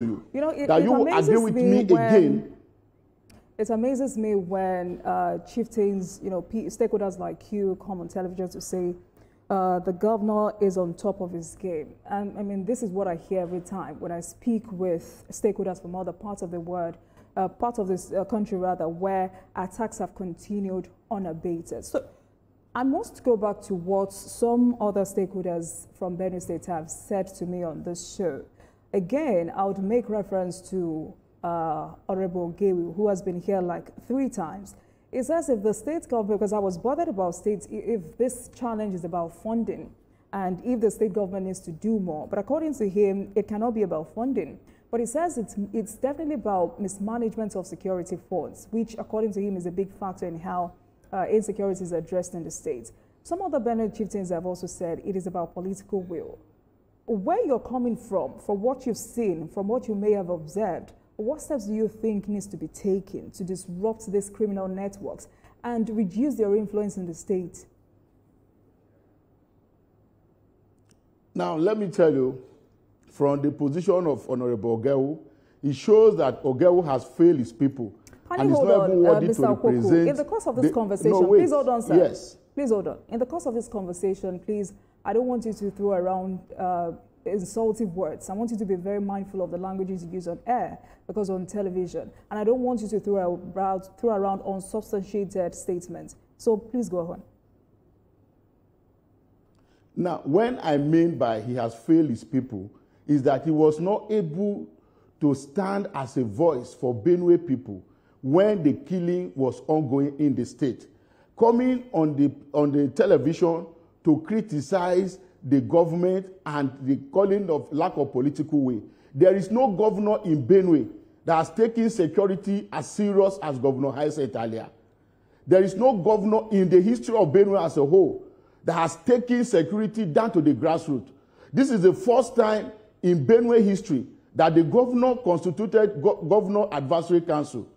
you. You know, That you will agree with me again. It amazes me when chieftains, you know, stakeholders like you come on television to say the governor is on top of his game. And I mean, this is what I hear every time when I speak with stakeholders from other parts of the world, part of this country rather, where attacks have continued unabated. So I must go back to what some other stakeholders from Benue State have said to me on this show. Again, I would make reference to Honorable Ogenyi, who has been here like 3 times. It says if the state government, because I was bothered about states, if this challenge is about funding and if the state government needs to do more. But according to him, it cannot be about funding. But he says it's definitely about mismanagement of security funds, which according to him is a big factor in how insecurity is addressed in the state. Some other Benue chieftains have also said it is about political will. Where you're coming from what you've seen, from what you may have observed, what steps do you think needs to be taken to disrupt these criminal networks and reduce their influence in the state? Now, let me tell you, from the position of Honorable Ogenyi, it shows that Ogenyi has failed his people. And is not even worthy to represent. In the course of this conversation, please hold on, sir. Yes. Please hold on. In the course of this conversation, please, I don't want you to throw around insultive words. I want you to be very mindful of the languages you use on air, because on television. And I don't want you to throw around unsubstantiated statements. So please go on. Now, when I mean by he has failed his people, is that he was not able to stand as a voice for Benue people when the killing was ongoing in the state. Coming on the television to criticize the government and the calling of lack of political will. There is no governor in Benue that has taken security as serious as Governor Alia. There is no governor in the history of Benue as a whole that has taken security down to the grassroots. This is the first time in Benue history that the governor constituted Governor Advisory Council,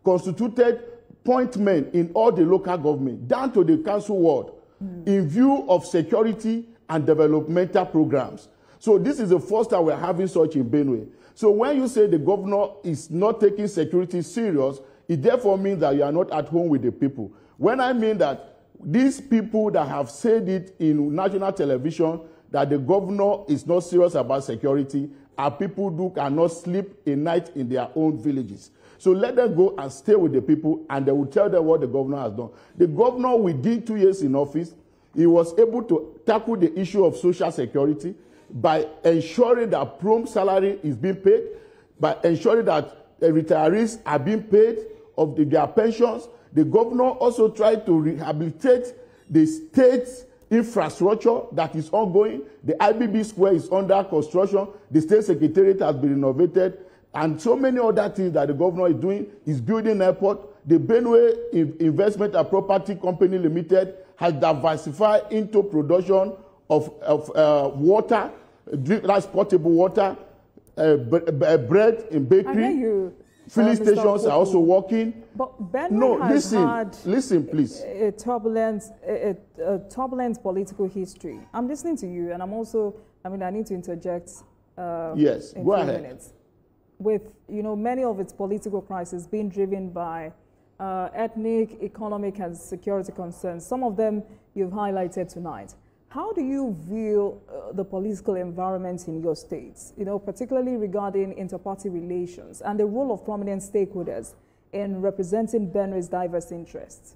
constituted point men in all the local government, down to the council ward, in view of security and developmental programs. So this is the first time we're having such in Benue. So when you say the governor is not taking security serious, it therefore means that you are not at home with the people. When I mean that these people that have said it in national television, that the governor is not serious about security, are people who cannot sleep a night in their own villages. So let them go and stay with the people, and they will tell them what the governor has done. The governor, within 2 years in office, he was able to tackle the issue of social security by ensuring that prompt salary is being paid, by ensuring that retirees are being paid of their pensions. The governor also tried to rehabilitate the state's infrastructure that is ongoing. The IBB Square is under construction. The state secretariat has been renovated. And so many other things that the governor is doing. Is building airport. The Benue Investment and Property Company Limited has diversified into production of water, that's potable water, bread in bakery. Filling stations are also working. But Benue has listen, please. A turbulent political history. I'm listening to you, and I'm also, I mean, I need to interject. Yes, go ahead. Minutes. With, you know, many of its political crises being driven by ethnic, economic, and security concerns. Some of them you've highlighted tonight. How do you view the political environment in your states, you know, particularly regarding inter-party relations and the role of prominent stakeholders in representing Benue's diverse interests?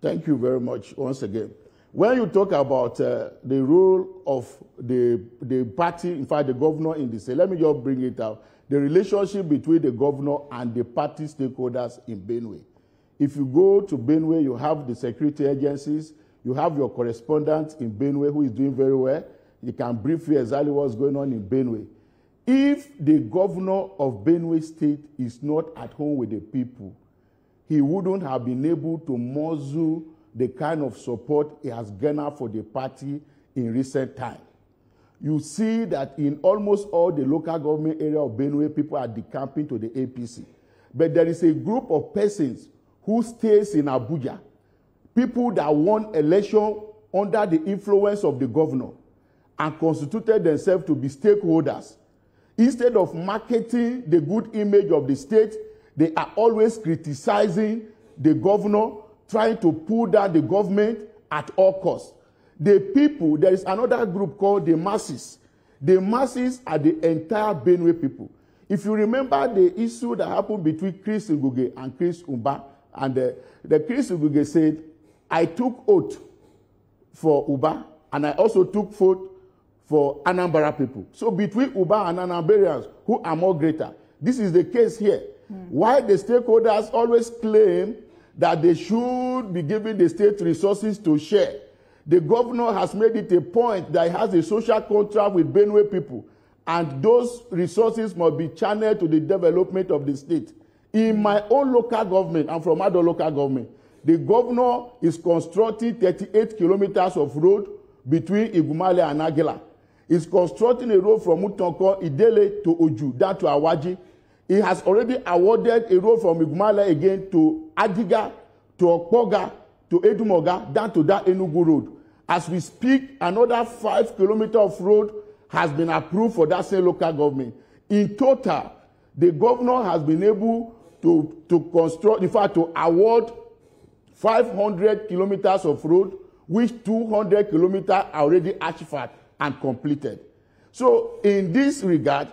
Thank you very much once again. When you talk about the role of the party, in fact, the governor in the state, let me just bring it out. The relationship between the governor and the party stakeholders in Benue. If you go to Benue, you have the security agencies, you have your correspondent in Benue who is doing very well. You can brief you exactly what's going on in Benue. If the governor of Benue State is not at home with the people, he wouldn't have been able to muzzle the kind of support he has garnered for the party in recent time. You see that in almost all the local government area of Benue, people are decamping to the APC. But there is a group of persons who stays in Abuja, people that won election under the influence of the governor and constituted themselves to be stakeholders Instead of marketing the good image of the state, they are always criticizing the governor, trying to pull down the government at all costs. The people, there is another group called the masses. The masses are the entire Benue people. If you remember the issue that happened between Chris Nguge and Chris Umba, and the Chris Nguge said, I took oath for Uba, and I also took oath for Anambra people. So between Uba and Anambarians, who are more greater? This is the case here. Why the stakeholders always claim that they should be giving the state resources to share. The governor has made it a point that he has a social contract with Benue people, and those resources must be channeled to the development of the state. In my own local government, and from other local government, the governor is constructing 38 kilometers of road between Igumale and Agela. He's constructing a road from Mutonko, Idele to Oju, down to Awaji. He has already awarded a road from Igumale again to Adiga, to Okpoga, to Edumoga, down to that Enugu road. As we speak, another 5 kilometers of road has been approved for that same local government. In total, the governor has been able to construct, in fact, to award 500 kilometers of road, which 200 kilometers are already achieved and completed. So in this regard,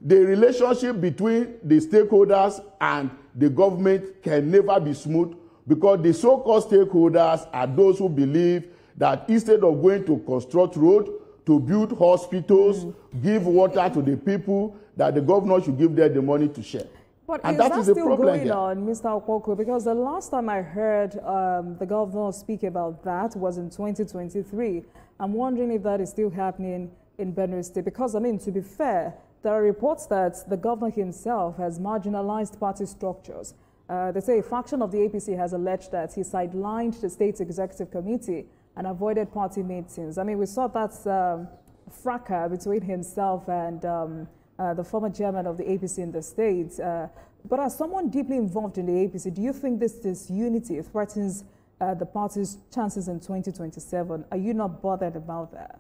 the relationship between the stakeholders and the government can never be smooth, because the so-called stakeholders are those who believe that instead of going to construct road, to build hospitals, give water to the people, that the governor should give them the money to share. But and is that that is the still problem going here. on, Mr. Opokwu? Because the last time I heard the governor speak about that was in 2023. I'm wondering if that is still happening in Benue State. Because, I mean, to be fair, there are reports that the governor himself has marginalized party structures. They say a faction of the APC has alleged that he sidelined the state's executive committee and avoided party meetings. I mean, we saw that fracas between himself and the former chairman of the APC in the state. But as someone deeply involved in the APC, do you think this disunity threatens the party's chances in 2027? Are you not bothered about that?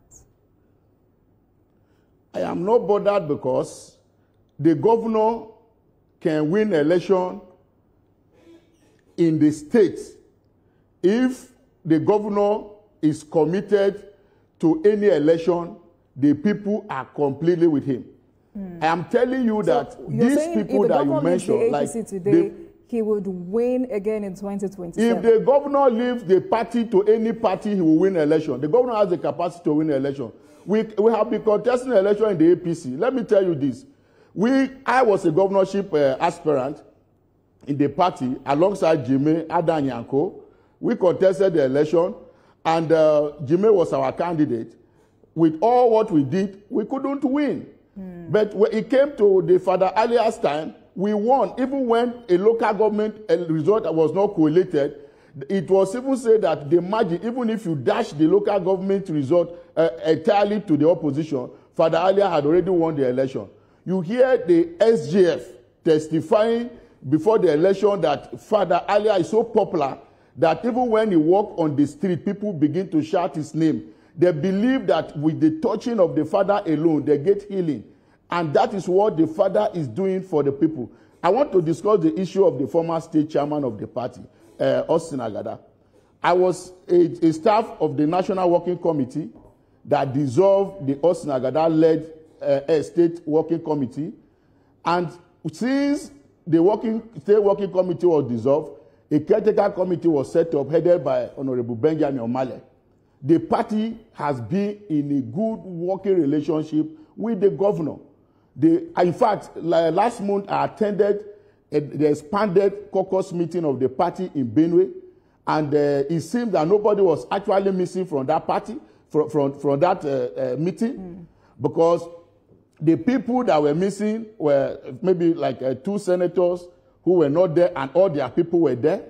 I am not bothered because the governor can win election in the state if the governor is committed to any election, the people are completely with him. I am telling you that these people that you mentioned, like today, he would win again in 2027. If the governor leaves the party to any party, he will win election. The governor has the capacity to win election. We have been contesting election in the APC. Let me tell you this. I was a governorship aspirant in the party alongside Jimmy Adanyanko. We contested the election, and Jimmy was our candidate. With all what we did, we couldn't win. But when it came to the Father Alia's time, we won. Even when a local government result was not collated, it was even said that the margin, even if you dash the local government result entirely to the opposition, Father Alia had already won the election. You hear the SGF testifying before the election that Father Alia is so popular that even when he walks on the street, people begin to shout his name. They believe that with the touching of the Father alone, they get healing. And that is what the Father is doing for the people. I want to discuss the issue of the former state chairman of the party, Austin Agada. I was a staff of the National Working Committee that dissolved the Austin Agada-led state working committee. And since the state working committee was dissolved, a caretaker committee was set up, headed by Honorable Benjamin Omale. The party has been in a good working relationship with the governor. In fact, last month I attended the expanded caucus meeting of the party in Benue, and it seemed that nobody was actually missing from that party, from that meeting, because the people that were missing were maybe like 2 senators who were not there, and all their people were there.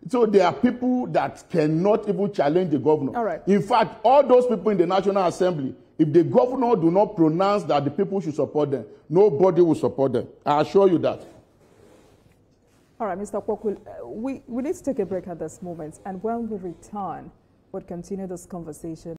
So there are people that cannot even challenge the governor. All right. In fact, all those people in the National Assembly, if the governor do not pronounce that the people should support them, nobody will support them. I assure you that. All right, Mr. Opokwu, we need to take a break at this moment. And when we return, we'll continue this conversation.